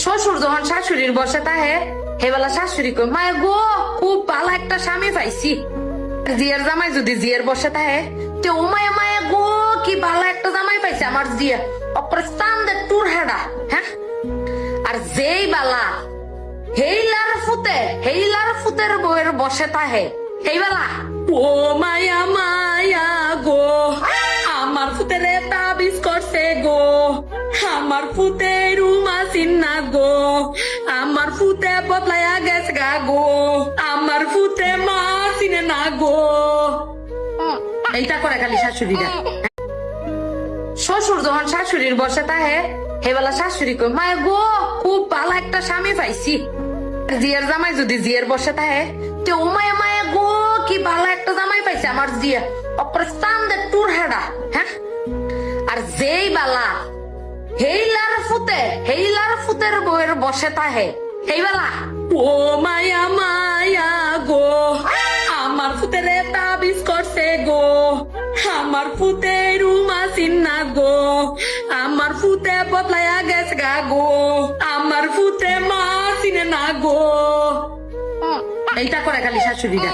শ্বশুর যখন শাশুড়ির বসে তাহে হেবেলা শাশুড়ি কই মায় গো খুব ভালো একটা স্বামী পাইছি। জিয়ার জামাই যদি জিয়ার বসে তাহে তো মায়া মায়া গো কি ভালো একটা জামাই পাইছে আমার জিয়া অপর চান্দে টুর হেডা। হ্যাঁ, আর যেই বালা হেইলার ফুতের বউয়ের বসে তাহে এই বেলা ও মায়া মায়া গো আমার ফুতেরে তাবিজ করছে গো, আমার ফুতে রুমা চিন্না গো, আমার ফুতে বদলায়া গেছে গা গো, আমার ফুতে মা চিনে না গো। এইটা করে খালি শাশুড়িরা। শ্বশুর যখন শাশুড়ির বসে তাহে হেবেলা শাশুড়ি কই মায় গো খুব ভালো একটা স্বামী পাইছি। জিয়ার জামাই যদি জিয়ার বসে তাহে তো মায়া মায়া গো কি ভালো একটা জামাই পাইছে আমার জিয়া অপর চান্দে টুর হেডা। হ্যাঁ, আর যেই বালা হেইলার ফুতের বউয়ের বসে তাহে এই বেলা ও মায়া মায়া গো আমার ফুতেরে তাবিজ করছে গো, আমার ফুতে রুমা চিন্না গো, আমার ফুতে বদলায়া গেছে গা গো, আমার ফুতে মা চিনে না গো। এইটা করে খালি শাশুড়িরা।